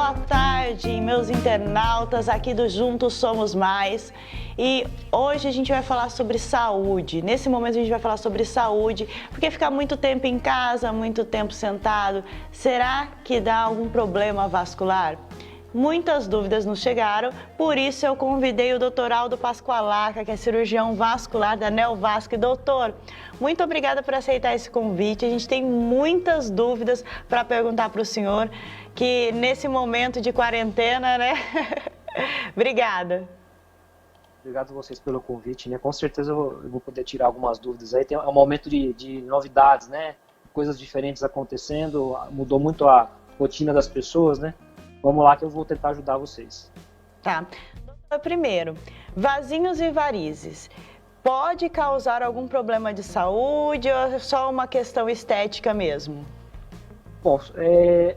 Boa tarde, meus internautas aqui do Juntos Somos Mais. E hoje a gente vai falar sobre saúde. Nesse momento a gente vai falar sobre saúde, porque ficar muito tempo em casa, muito tempo sentado, será que dá algum problema vascular? Muitas dúvidas nos chegaram, por isso eu convidei o Dr. Aldo Pasqualaca, que é cirurgião vascular da Neovasc. Doutor, muito obrigada por aceitar esse convite. A gente tem muitas dúvidas para perguntar para o senhor, que nesse momento de quarentena, né? Obrigada. Obrigado a vocês pelo convite, né? Com certeza eu vou poder tirar algumas dúvidas aí. É um momento de novidades, né? Coisas diferentes acontecendo, mudou muito a rotina das pessoas, né? Vamos lá que eu vou tentar ajudar vocês. Tá. Primeiro, vasinhos e varizes. Pode causar algum problema de saúde ou é só uma questão estética mesmo? Bom, é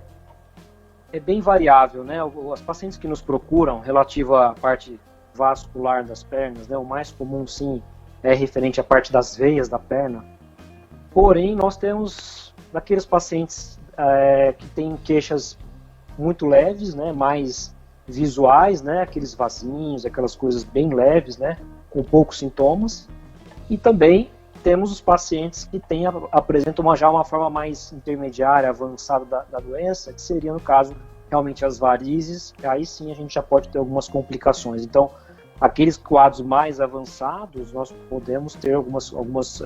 bem variável, né? As pacientes que nos procuram relativo à parte vascular das pernas, né? O mais comum, sim, é referente à parte das veias da perna. Porém, nós temos daqueles pacientes que têm queixas muito leves, né, mais visuais, né, aqueles vasinhos, aquelas coisas bem leves, né, com poucos sintomas. E também temos os pacientes que apresentam já uma forma mais intermediária, avançada da doença, que seria, no caso, realmente as varizes. Aí sim a gente já pode ter algumas complicações. Então, aqueles quadros mais avançados, nós podemos ter algumas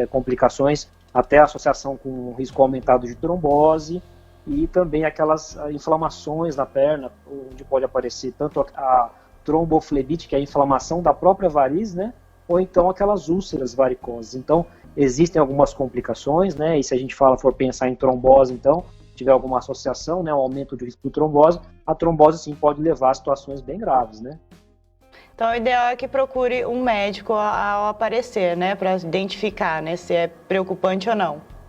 complicações, até associação com risco aumentado de trombose, e também aquelas inflamações na perna, onde pode aparecer tanto a tromboflebite, que é a inflamação da própria variz, né? Ou então aquelas úlceras varicosas. Então, existem algumas complicações, né? E se a gente for pensar em trombose, então, tiver alguma associação, né? Um aumento de risco de trombose, a trombose sim pode levar a situações bem graves, né? Então, o ideal é que procure um médico ao aparecer, né? Para identificar, né? Se é preocupante ou não.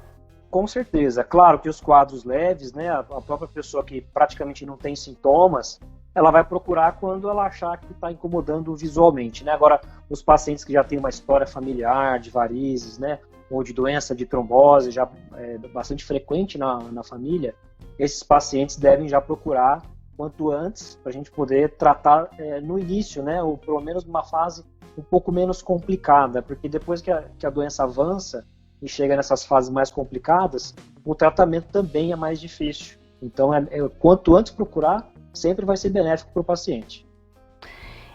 Com certeza. Claro que os quadros leves, né, a própria pessoa que praticamente não tem sintomas, ela vai procurar quando ela achar que está incomodando visualmente, né? Agora, os pacientes que já têm uma história familiar de varizes, né, ou de doença de trombose, já é bastante frequente na família, esses pacientes devem já procurar quanto antes, para a gente poder tratar no início, né, ou pelo menos numa fase um pouco menos complicada, porque depois que a doença avança e chega nessas fases mais complicadas, o tratamento também é mais difícil. Então, quanto antes procurar, sempre vai ser benéfico para o paciente.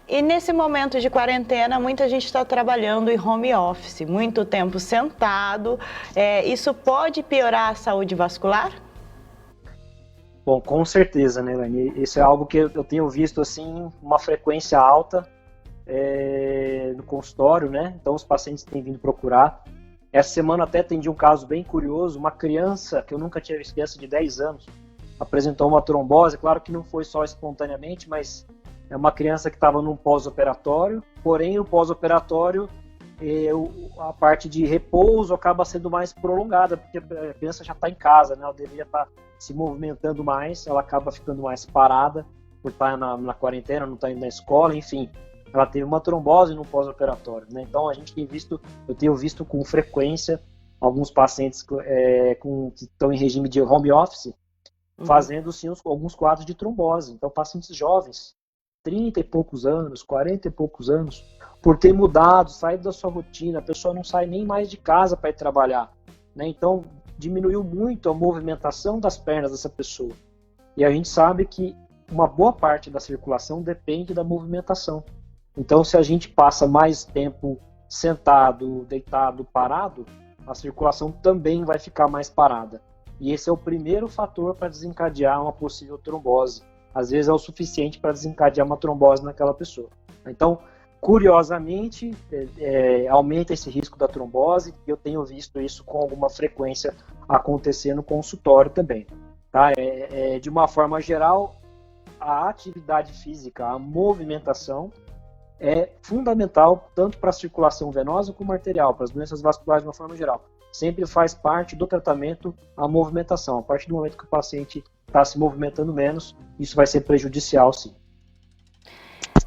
E nesse momento de quarentena, muita gente está trabalhando em home office, muito tempo sentado. Isso pode piorar a saúde vascular? Bom, com certeza, né, Elaine? Isso é algo que eu tenho visto, assim, uma frequência alta no consultório, né? Então, os pacientes têm vindo procurar. Essa semana até atendi um caso bem curioso, uma criança, que eu nunca tinha visto, criança de 10 anos, apresentou uma trombose. Claro que não foi só espontaneamente, mas é uma criança que estava num pós-operatório, porém o pós-operatório, a parte de repouso acaba sendo mais prolongada, porque a criança já está em casa, né? Ela deveria estar se movimentando mais, ela acaba ficando mais parada por estar na quarentena, não está indo na escola, enfim. Ela teve uma trombose no pós-operatório, né? Então eu tenho visto com frequência alguns pacientes que estão em regime de home office, fazendo sim alguns quadros de trombose. Então, pacientes jovens, 30 e poucos anos, 40 e poucos anos, por ter mudado, saído da sua rotina, a pessoa não sai nem mais de casa para ir trabalhar, né? Então, diminuiu muito a movimentação das pernas dessa pessoa. E a gente sabe que uma boa parte da circulação depende da movimentação. Então, se a gente passa mais tempo sentado, deitado, parado, a circulação também vai ficar mais parada. E esse é o primeiro fator para desencadear uma possível trombose. Às vezes é o suficiente para desencadear uma trombose naquela pessoa. Então, curiosamente, aumenta esse risco da trombose, e eu tenho visto isso com alguma frequência acontecer no consultório também. Tá? De uma forma geral, a atividade física, a movimentação, é fundamental tanto para a circulação venosa como arterial, para as doenças vasculares de uma forma geral. Sempre faz parte do tratamento a movimentação. A partir do momento que o paciente está se movimentando menos, isso vai ser prejudicial, sim.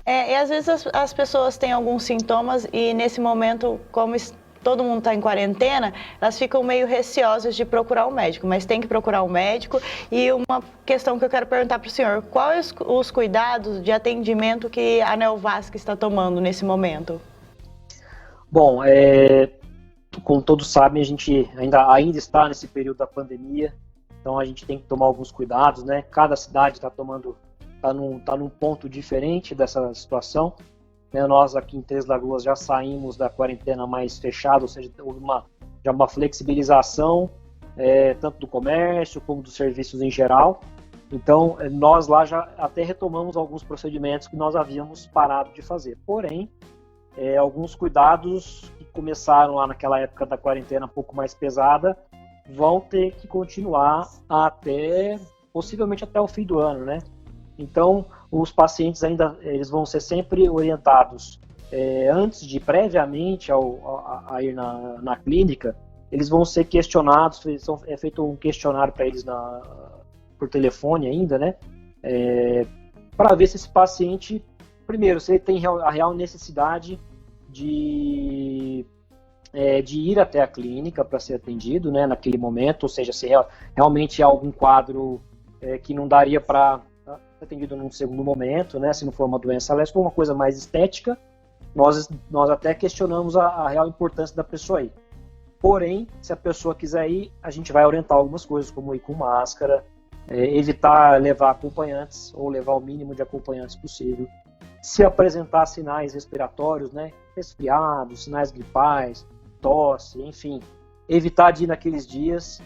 E às vezes as pessoas têm alguns sintomas e nesse momento, como todo mundo está em quarentena, elas ficam meio receosas de procurar um médico, mas tem que procurar um médico. E uma questão que eu quero perguntar para o senhor, quais os cuidados de atendimento que a Neovasc está tomando nesse momento? Bom, como todos sabem, a gente ainda está nesse período da pandemia, então a gente tem que tomar alguns cuidados, né? Cada cidade está num ponto diferente dessa situação. Né? Nós aqui em Três Lagoas já saímos da quarentena mais fechada, ou seja, houve já uma flexibilização, tanto do comércio como dos serviços em geral. Então, nós lá já até retomamos alguns procedimentos que nós havíamos parado de fazer. Porém, alguns cuidados que começaram lá naquela época da quarentena um pouco mais pesada vão ter que continuar possivelmente até o fim do ano, né? Então, os pacientes eles vão ser sempre orientados previamente a ir na clínica, eles vão ser questionados, é feito um questionário para eles por telefone ainda, né? Para ver se esse paciente, primeiro, se ele tem a real necessidade de ir até a clínica para ser atendido, né, naquele momento, ou seja, se realmente há algum quadro que não daria para ser atendido num segundo momento, né, se não for uma doença alérgica, uma coisa mais estética, nós até questionamos a real importância da pessoa ir. Porém, se a pessoa quiser ir, a gente vai orientar algumas coisas, como ir com máscara, evitar levar acompanhantes, ou levar o mínimo de acompanhantes possível. Se apresentar sinais respiratórios, né, resfriados, sinais gripais, tosse, enfim, evitar de ir naqueles dias.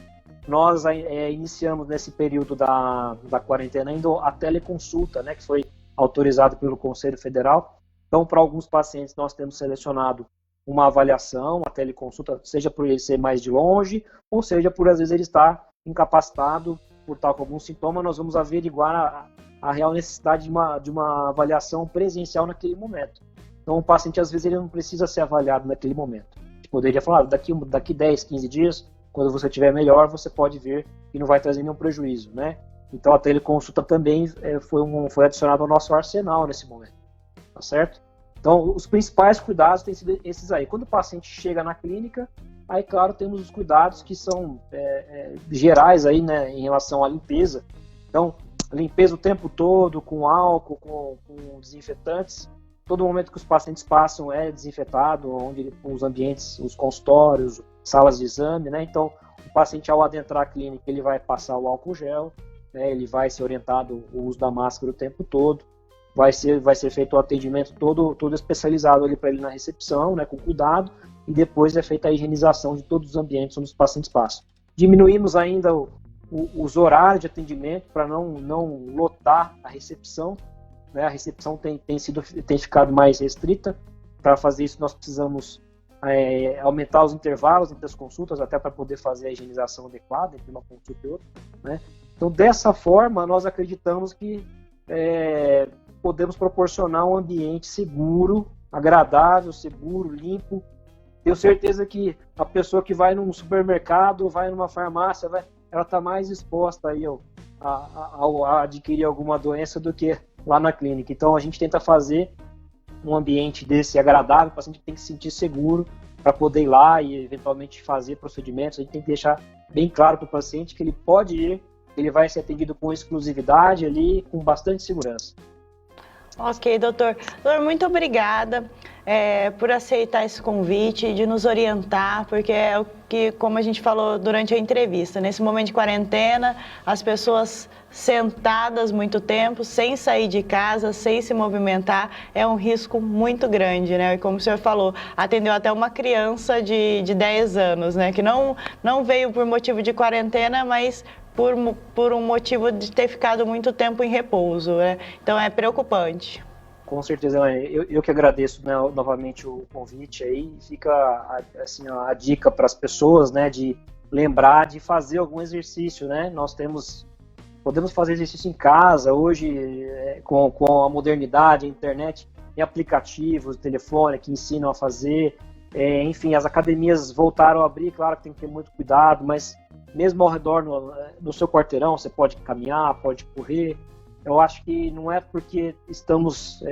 Nós iniciamos nesse período da quarentena ainda a teleconsulta, né, que foi autorizado pelo Conselho Federal. Então, para alguns pacientes, nós temos selecionado uma avaliação, a teleconsulta, seja por ele ser mais de longe, ou seja por, às vezes, ele estar incapacitado por estar com algum sintoma, nós vamos averiguar a real necessidade de uma avaliação presencial naquele momento. Então, o paciente, às vezes, ele não precisa ser avaliado naquele momento. Poderia falar, daqui 10, 15 dias, quando você estiver melhor, você pode vir e não vai trazer nenhum prejuízo, né? Então, a teleconsulta também foi adicionada ao nosso arsenal nesse momento, tá certo? Então, os principais cuidados têm sido esses aí. Quando o paciente chega na clínica, aí, claro, temos os cuidados que são gerais aí, né, em relação à limpeza. Então, limpeza o tempo todo, com álcool, com desinfetantes. Todo momento que os pacientes passam é desinfetado, onde os ambientes, os consultórios, salas de exame, né? Então, o paciente, ao adentrar a clínica, ele vai passar o álcool gel, né? Ele vai ser orientado o uso da máscara o tempo todo, vai ser feito o atendimento todo especializado ali para ele na recepção, né? Com cuidado, e depois é feita a higienização de todos os ambientes onde os pacientes passam. Diminuímos ainda os horários de atendimento para não lotar a recepção. A recepção tem ficado mais restrita. Para fazer isso, nós precisamos aumentar os intervalos entre as consultas, até para poder fazer a higienização adequada entre uma consulta e outra, né? Então, dessa forma, nós acreditamos que podemos proporcionar um ambiente seguro, agradável, seguro, limpo. Tenho certeza que a pessoa que vai num supermercado, vai numa farmácia, ela está mais exposta aí a adquirir alguma doença do que lá na clínica. Então, a gente tenta fazer um ambiente desse agradável, o paciente tem que se sentir seguro para poder ir lá e, eventualmente, fazer procedimentos. A gente tem que deixar bem claro para o paciente que ele pode ir, ele vai ser atendido com exclusividade ali, com bastante segurança. Ok, doutor. Doutor, muito obrigada por aceitar esse convite, de nos orientar, porque é o que, como a gente falou durante a entrevista, nesse momento de quarentena, as pessoas sentadas muito tempo, sem sair de casa, sem se movimentar, é um risco muito grande, né? E como o senhor falou, atendeu até uma criança de 10 anos, né? Que não veio por motivo de quarentena, mas por um motivo de ter ficado muito tempo em repouso, né? Então é preocupante. Com certeza, eu que agradeço, né, novamente o convite aí. Fica assim, a dica para as pessoas, né, de lembrar de fazer algum exercício, né? Podemos fazer exercício em casa hoje, com a modernidade, a internet, tem aplicativos, telefone que ensinam a fazer. Enfim, as academias voltaram a abrir, claro que tem que ter muito cuidado, mas mesmo ao redor no seu quarteirão, você pode caminhar, pode correr. Eu acho que não é porque estamos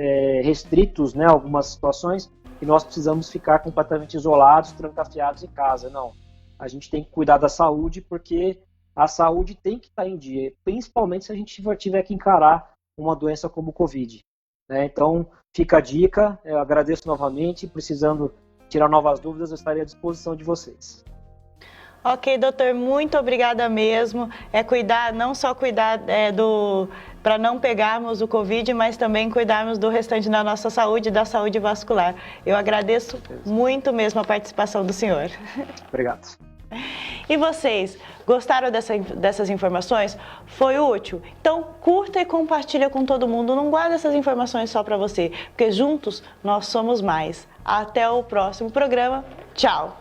restritos, né, a algumas situações, que nós precisamos ficar completamente isolados, trancafiados em casa. Não. A gente tem que cuidar da saúde, porque a saúde tem que estar em dia, principalmente se a gente tiver que encarar uma doença como o Covid. Né? Então, fica a dica, eu agradeço novamente, precisando tirar novas dúvidas, eu estarei à disposição de vocês. Ok, doutor, muito obrigada mesmo. Cuidar, não só cuidar para não pegarmos o Covid, mas também cuidarmos do restante da nossa saúde, da saúde vascular. Eu agradeço muito mesmo a participação do senhor. Obrigado. E vocês, gostaram dessas informações? Foi útil? Então curta e compartilha com todo mundo, não guarda essas informações só para você, porque juntos nós somos mais. Até o próximo programa, tchau!